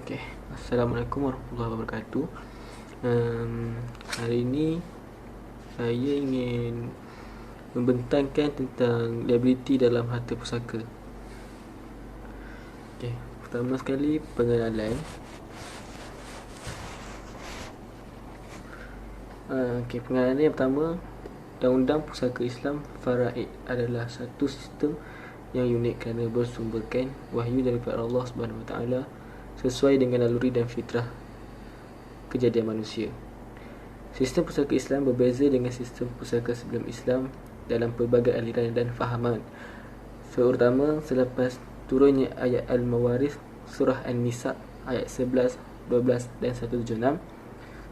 Okey, Assalamualaikum warahmatullahi wabarakatuh. Hari ini saya ingin membentangkan tentang liability dalam harta pusaka. Okey, pertama sekali pengenalan. Pengenalan yang pertama, Undang-Undang Pusaka Islam Faraid adalah satu sistem yang unik kerana bersumberkan wahyu daripada Allah Subhanahu Wa Taala sesuai dengan naluri dan fitrah kejadian manusia. Sistem pusaka Islam berbeza dengan sistem pusaka sebelum Islam dalam pelbagai aliran dan fahaman. Terutama selepas turunnya ayat Al-Mawarith surah An-Nisa ayat 11, 12 dan 176.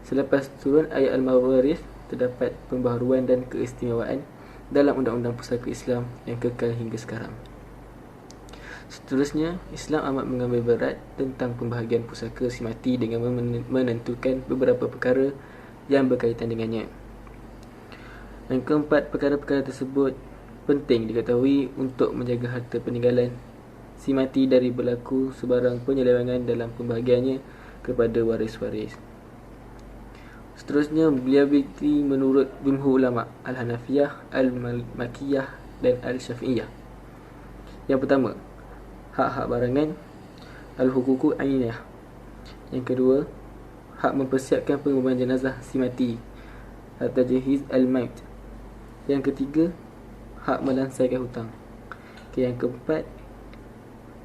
Selepas turun ayat Al-Mawarith terdapat pembaharuan dan keistimewaan dalam undang-undang pusaka Islam yang kekal hingga sekarang. Seterusnya, Islam amat mengambil berat tentang pembahagian pusaka si mati dengan menentukan beberapa perkara yang berkaitan dengannya. Yang keempat, perkara-perkara tersebut penting diketahui untuk menjaga harta peninggalan si mati dari berlaku sebarang penyelewengan dalam pembahagiannya kepada waris-waris. Seterusnya, liability menurut jumhur ulama Al-Hanafiyah, Al-Makiyah dan Al-Syafi'iyah. Yang pertama, hak-hak barangan, Al-Huququ Ainiyah. Yang kedua, hak mempersiapkan penguburan jenazah si mati, At-Tajhiz Al-Maut. Yang ketiga, hak melansaikan hutang. Yang keempat,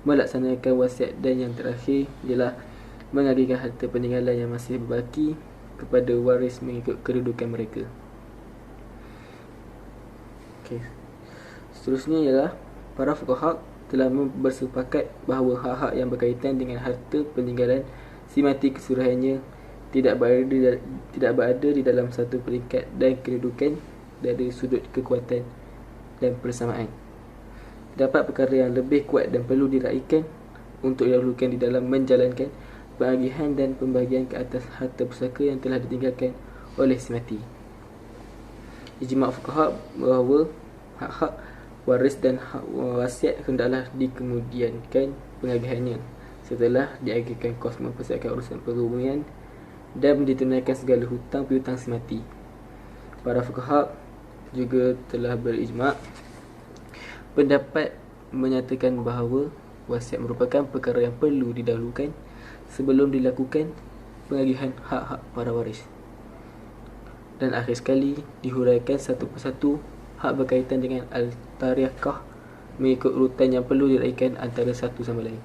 melaksanakan wasiat. Dan yang terakhir ialah mengagihkan harta peninggalan yang masih berbaki kepada waris mengikut kedudukan mereka. Seterusnya ialah para fuqaha telah bersepakat bahawa hak-hak yang berkaitan dengan harta peninggalan si mati keseluruhannya tidak berada di dalam satu peringkat dan kedudukan dari sudut kekuatan dan persamaan. Terdapat perkara yang lebih kuat dan perlu diraihkan untuk didahulukan di dalam menjalankan pengagihan dan pembagian ke atas harta pusaka yang telah ditinggalkan oleh si mati. Ijma' fuqaha bahawa hak-hak waris dan hak wasiat hendaklah dikemudiankan pengagihannya setelah diagihkan kos mempersiapkan urusan perhubungan dan ditunaikan segala hutang piutang si mati. Para fuqaha juga telah berijma' pendapat menyatakan bahawa wasiat merupakan perkara yang perlu didahulukan sebelum dilakukan pengagihan hak-hak para waris. Dan akhir sekali dihuraikan satu persatu hak berkaitan dengan al-tariqah mengikut urutan yang perlu diraihkan antara satu sama lain.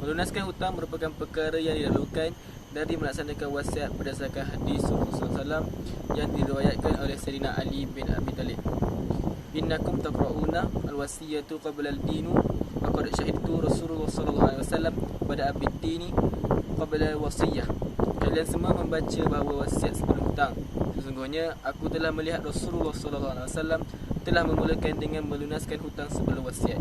Melunaskan hutang merupakan perkara yang didahulukan dari melaksanakan wasiat berdasarkan hadis Rasulullah SAW yang diriwayatkan oleh Sayyidina Ali bin Abi Talib. Innakum taqra'una al-wasiyatu qabla al-dinu faqad syahidtu Rasulullah SAW pada abid-dini qabla al-wasiyah. Kalian semua membaca bahawa wasiat sebelum hutang. Sesungguhnya aku telah melihat Rasulullah SAW telah memulakan dengan melunaskan hutang sebelum wasiat.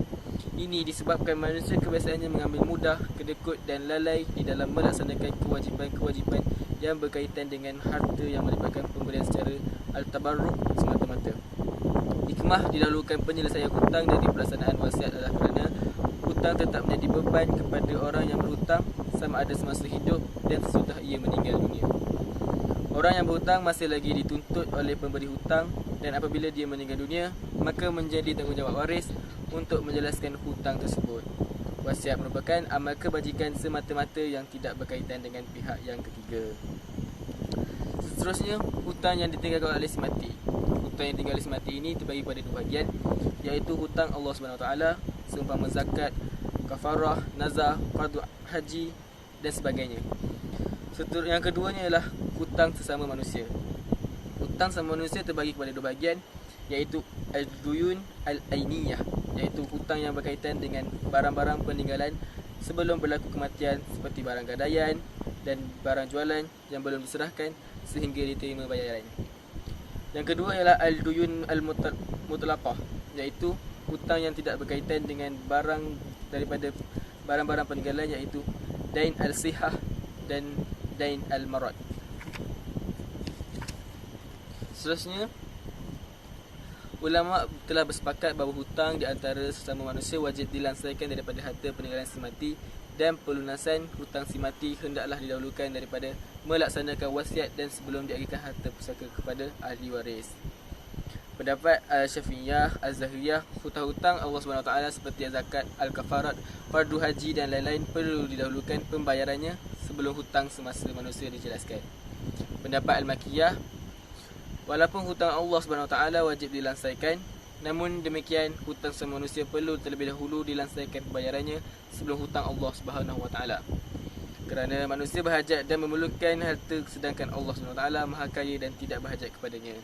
Ini disebabkan manusia kebiasaannya mengambil mudah, kedekut dan lalai di dalam melaksanakan kewajipan-kewajipan yang berkaitan dengan harta yang melibatkan pemberian secara al-tabarruk semata-mata. Hikmah didahulukan penyelesaian hutang dari pelaksanaan wasiat adalah kerana hutang tetap menjadi beban kepada orang yang berhutang sama ada semasa hidup dan sesudah ia meninggal dunia. Orang yang berhutang masih lagi dituntut oleh pemberi hutang dan apabila dia meninggal dunia, maka menjadi tanggungjawab waris untuk menjelaskan hutang tersebut. Wasiat merupakan amal kebajikan semata-mata yang tidak berkaitan dengan pihak yang ketiga. Seterusnya, hutang yang ditinggalkan oleh si mati. Hutang yang ditinggalkan oleh si mati ini terbagi pada dua bahagian, iaitu hutang Allah SWT seumpama zakat, kafarah, nazar, fardu haji dan sebagainya. Yang keduanya ialah hutang sesama manusia. Hutang sesama manusia terbagi kepada dua bahagian, iaitu al-duyun al-ainiyah, iaitu hutang yang berkaitan dengan barang-barang peninggalan sebelum berlaku kematian seperti barang gadaian dan barang jualan yang belum diserahkan sehingga diterima bayaran. Yang kedua ialah al-duyun al-mutlaqah, iaitu hutang yang tidak berkaitan dengan barang daripada barang-barang peninggalan, iaitu dain al-sihah dan dain al-marad. Seterusnya, Ulama telah bersepakat bahawa hutang di antara sesama manusia wajib dilansaikan daripada harta peninggalan si mati, dan pelunasan hutang si mati hendaklah didahulukan daripada melaksanakan wasiat dan sebelum diagihkan harta pusaka kepada ahli waris. Pendapat Al-Syafi'iyah, Al-Zahiriyah, hutang-hutang Allah SWT seperti zakat, al-kafarat, fardu haji dan lain-lain perlu didahulukan pembayarannya sebelum hutang semasa manusia dijelaskan. Pendapat Al-Makiyah, walaupun hutang Allah SWT wajib dilansaikan, namun demikian hutang semua manusia perlu terlebih dahulu dilansaikan pembayarannya sebelum hutang Allah SWT. Kerana manusia berhajat dan memerlukan harta, sedangkan Allah SWT maha kaya dan tidak berhajat kepadanya.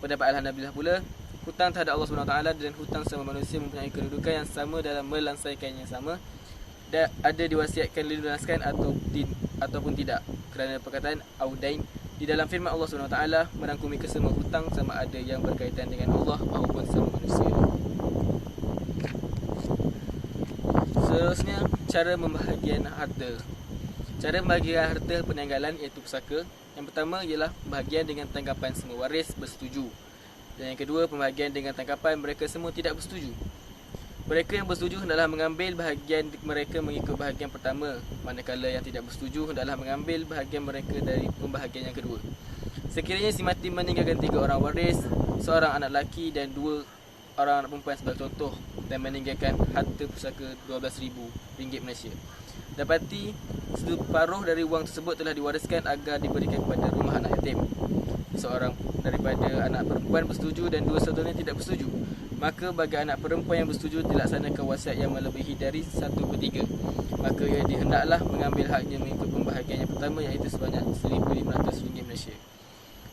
Pendapat Al-Hanabilah pula, hutang terhadap Allah SWT dan hutang sama manusia mempunyai kedudukan yang sama dalam melansaikan yang sama, dan ada diwasiatkan dilunaskan ataupun tidak. Kerana perkataan audain di dalam firman Allah SWT merangkumi kesemua hutang sama ada yang berkaitan dengan Allah maupun sama manusia. Seterusnya, cara membahagian harta. Cara membahagian harta peninggalan iaitu pusaka. Yang pertama ialah pembahagian dengan tanggapan semua waris bersetuju. Dan yang kedua, pembahagian dengan tanggapan mereka semua tidak bersetuju. Mereka yang bersetuju hendaklah mengambil bahagian mereka mengikut bahagian pertama, manakala yang tidak bersetuju hendaklah mengambil bahagian mereka dari pembahagian yang kedua. Sekiranya si mati meninggalkan 3 orang waris, seorang anak lelaki dan 2 orang anak perempuan sebagai contoh, dan meninggalkan harta pusaka RM12,000 Malaysia, dapati separuh dari wang tersebut telah diwariskan agar diberikan kepada rumah anak yatim. Seorang daripada anak perempuan bersetuju dan 2 saudaranya tidak bersetuju, maka bagi anak perempuan yang bersetuju dilaksanakan wasiat yang melebihi dari 1/3. Maka ia hendaklah mengambil haknya mengikut pembahagian yang pertama, iaitu sebanyak RM1,500 Malaysia.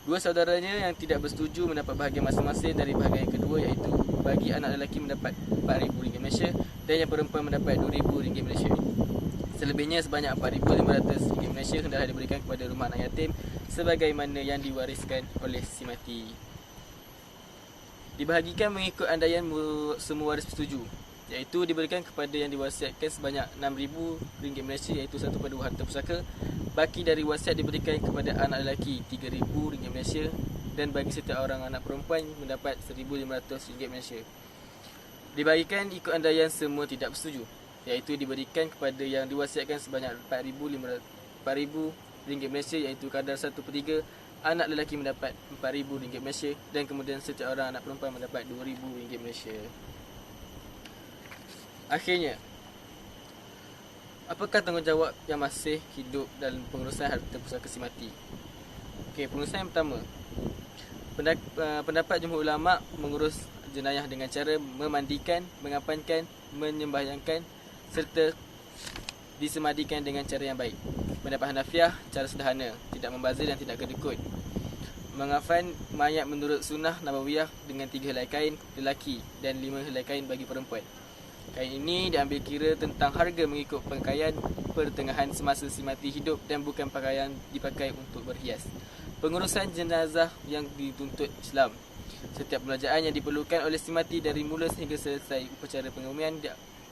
2 saudaranya yang tidak bersetuju mendapat bahagian masing-masing dari bahagian yang kedua, iaitu bagi anak lelaki mendapat RM4,000 Malaysia dan yang perempuan mendapat RM2,000 Malaysia. Selebihnya sebanyak RM4,500 Malaysia hendaklah diberikan kepada rumah anak yatim sebagaimana yang diwariskan oleh si mati. Dibahagikan mengikut andaian semua waris bersetuju, iaitu diberikan kepada yang diwasiatkan sebanyak RM6,000 Malaysia, iaitu 1/2 harta pusaka. Baki dari wasiat diberikan kepada anak lelaki RM3,000 Malaysia, dan bagi setiap orang anak perempuan mendapat RM1,500 Malaysia. Dibahagikan ikut andaian semua tidak bersetuju, iaitu diberikan kepada yang diwasiatkan sebanyak RM4,000 Malaysia, iaitu kadar 1/3. Anak lelaki mendapat RM4,000 Malaysia, dan kemudian setiap orang anak perempuan mendapat RM2,000 Malaysia. Akhirnya, apakah tanggungjawab yang masih hidup dalam pengurusan harta pusaka si mati? Okey, pengurusan yang pertama, pendapat jumhur ulama mengurus jenayah dengan cara memandikan, mengapankan, menyembahyangkan serta disemadikan dengan cara yang baik. Pendapat Hanafiah, cara sederhana, tidak membazir dan tidak kedekut. Mengafan mayat menurut sunnah Nabawiyah dengan 3 helai kain lelaki dan 5 helai kain bagi perempuan. Kain ini diambil kira tentang harga mengikut pakaian pertengahan semasa si mati hidup dan bukan pakaian dipakai untuk berhias. Pengurusan jenazah yang dituntut Islam. Setiap belanjaan yang diperlukan oleh si mati dari mula sehingga selesai upacara pengabumian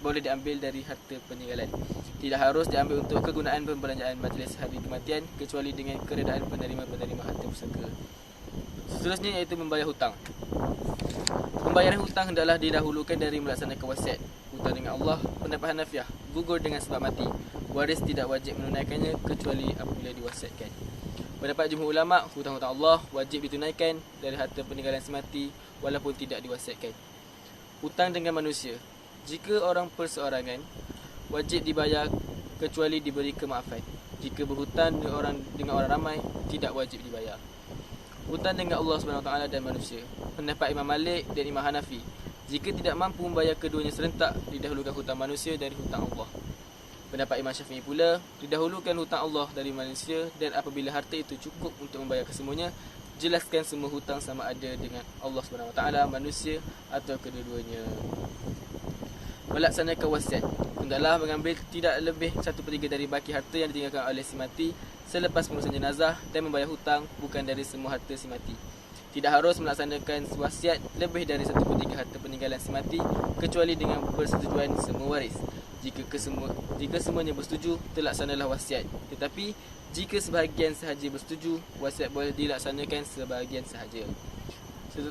boleh diambil dari harta peninggalan. Tidak harus diambil untuk kegunaan pembelanjaan majlis hari kematian kecuali dengan keredaan penerima-penerima harta pusaka. Seterusnya iaitu membayar hutang. Pembayaran hutang hendaklah didahulukan dari melaksanakan wasiat. Hutang dengan Allah, pendapat Hanafiah, gugur dengan sebab mati. Waris tidak wajib menunaikannya kecuali apabila diwasiatkan. Pendapat jumhur ulama, hutang-hutang Allah wajib ditunaikan dari harta peninggalan si mati walaupun tidak diwasiatkan. Hutang dengan manusia. Jika orang perseorangan, wajib dibayar kecuali diberi kemaafan. Jika berhutang dengan orang ramai, tidak wajib dibayar. Hutang dengan Allah SWT dan manusia. Pendapat Imam Malik dan Imam Hanafi, jika tidak mampu membayar keduanya serentak, didahulukan hutang manusia dari hutang Allah. Pendapat Imam Syafi'i pula, didahulukan hutang Allah dari manusia, dan apabila harta itu cukup untuk membayar kesemuanya, jelaskan semua hutang sama ada dengan Allah SWT, manusia atau kedua-duanya. Melaksanakan wasiat. Hendaklah mengambil tidak lebih 1/3 dari baki harta yang ditinggalkan oleh si mati selepas pengurusan jenazah dan membayar hutang bukan dari semua harta si mati. Tidak harus melaksanakan wasiat lebih dari 1/3 harta peninggalan si mati kecuali dengan persetujuan semua waris. Jika semuanya bersetuju, terlaksanalah wasiat. Tetapi jika sebahagian sahaja bersetuju, wasiat boleh dilaksanakan sebahagian sahaja.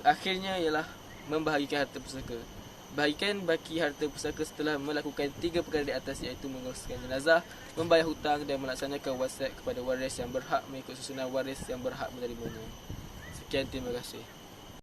Akhirnya ialah membahagikan harta pusaka. Bahagikan baki harta pusaka setelah melakukan 3 perkara di atas, iaitu menguruskan jenazah, membayar hutang dan melaksanakan wasiat kepada waris yang berhak mengikut susunan waris yang berhak menerimanya. Sekian, terima kasih.